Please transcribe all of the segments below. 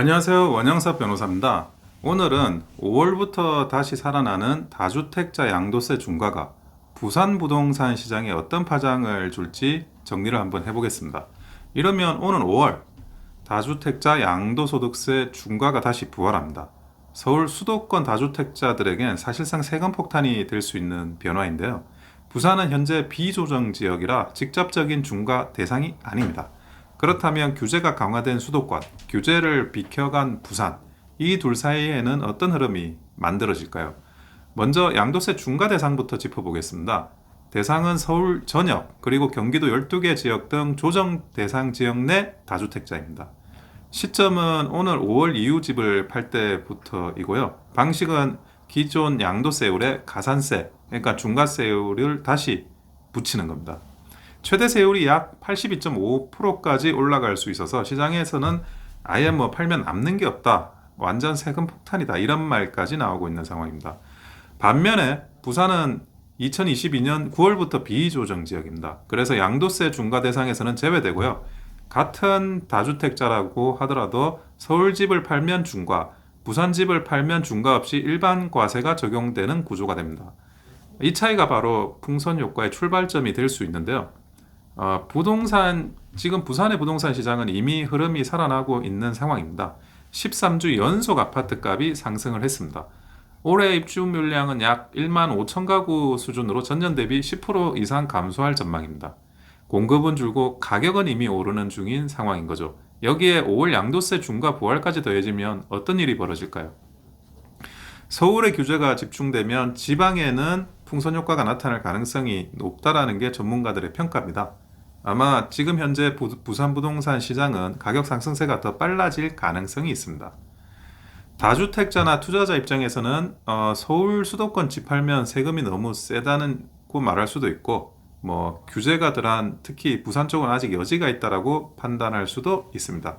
안녕하세요. 원영섭 변호사입니다. 오늘은 5월부터 다시 살아나는 다주택자 양도세 중과가 부산 부동산 시장에 어떤 파장을 줄지 정리를 한번 해보겠습니다. 이러면 오는 5월 다주택자 양도소득세 중과가 다시 부활합니다. 서울 수도권 다주택자들에겐 사실상 세금 폭탄이 될 수 있는 변화인데요. 부산은 현재 비조정 지역이라 직접적인 중과 대상이 아닙니다. 그렇다면 규제가 강화된 수도권, 규제를 비켜간 부산, 이 둘 사이에는 어떤 흐름이 만들어질까요? 먼저 양도세 중과 대상부터 짚어보겠습니다. 대상은 서울 전역, 그리고 경기도 12개 지역 등 조정 대상 지역 내 다주택자입니다. 시점은 오늘 5월 이후 집을 팔 때부터이고요. 방식은 기존 양도세율에 가산세, 그러니까 중과세율을 다시 붙이는 겁니다. 최대 세율이 약 82.5%까지 올라갈 수 있어서 시장에서는 아예 팔면 남는 게 없다, 완전 세금 폭탄이다, 이런 말까지 나오고 있는 상황입니다. 반면에 부산은 2022년 9월부터 비조정 지역입니다. 그래서 양도세 중과 대상에서는 제외되고요. 같은 다주택자라고 하더라도 서울 집을 팔면 중과, 부산 집을 팔면 중과 없이 일반 과세가 적용되는 구조가 됩니다. 이 차이가 바로 풍선 효과의 출발점이 될 수 있는데요. 지금 부산의 부동산 시장은 이미 흐름이 살아나고 있는 상황입니다. 13주 연속 아파트 값이 상승을 했습니다. 올해 입주 물량은 약 1만 5천 가구 수준으로 전년 대비 10% 이상 감소할 전망입니다. 공급은 줄고 가격은 이미 오르는 중인 상황인 거죠. 여기에 5월 양도세 중과 부활까지 더해지면 어떤 일이 벌어질까요? 서울의 규제가 집중되면 지방에는 풍선 효과가 나타날 가능성이 높다라는 게 전문가들의 평가입니다. 아마 지금 현재 부산 부동산 시장은 가격 상승세가 더 빨라질 가능성이 있습니다. 다주택자나 투자자 입장에서는 서울 수도권 집 팔면 세금이 너무 세다고 말할 수도 있고, 규제가 덜한 특히 부산 쪽은 아직 여지가 있다라고 판단할 수도 있습니다.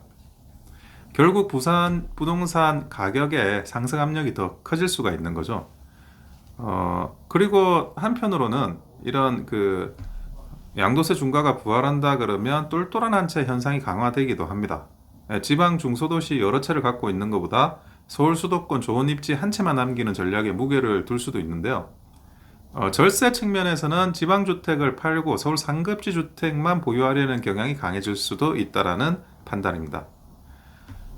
결국 부산 부동산 가격의 상승 압력이 더 커질 수가 있는 거죠. 그리고 한편으로는 이런 양도세 중과가 부활한다 그러면 똘똘한 한 채 현상이 강화되기도 합니다. 지방 중소도시 여러 채를 갖고 있는 것보다 서울 수도권 좋은 입지 한 채만 남기는 전략에 무게를 둘 수도 있는데요. 절세 측면에서는 지방주택을 팔고 서울 상급지 주택만 보유하려는 경향이 강해질 수도 있다라는 판단입니다.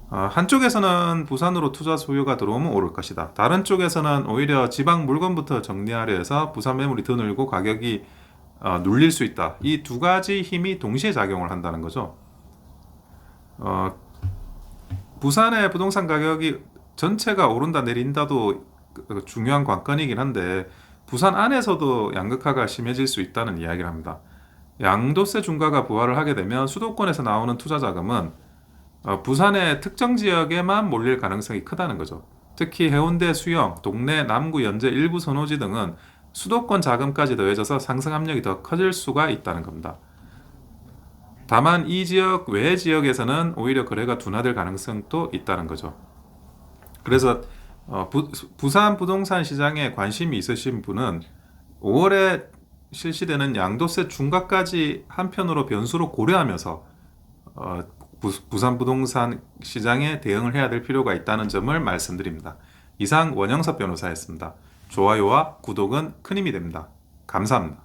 한쪽에서는 부산으로 투자 수요가 들어오면 오를 것이다. 다른 쪽에서는 오히려 지방 물건부터 정리하려 해서 부산 매물이 더 늘고 가격이 눌릴 수 있다. 이 두 가지 힘이 동시에 작용을 한다는 거죠. 부산의 부동산 가격이 전체가 오른다 내린다도 중요한 관건이긴 한데 부산 안에서도 양극화가 심해질 수 있다는 이야기를 합니다. 양도세 중과가 부활을 하게 되면 수도권에서 나오는 투자 자금은 부산의 특정 지역에만 몰릴 가능성이 크다는 거죠. 특히 해운대, 수영, 동래, 남구, 연제, 일부 선호지 등은 수도권 자금까지 더해져서 상승 압력이 더 커질 수가 있다는 겁니다. 다만 이 지역 외 지역에서는 오히려 거래가 둔화될 가능성도 있다는 거죠. 그래서 부산 부동산 시장에 관심이 있으신 분은 5월에 실시되는 양도세 중과까지 한편으로 변수로 고려하면서 부산 부동산 시장에 대응을 해야 될 필요가 있다는 점을 말씀드립니다. 이상 원영섭 변호사였습니다. 좋아요와 구독은 큰 힘이 됩니다. 감사합니다.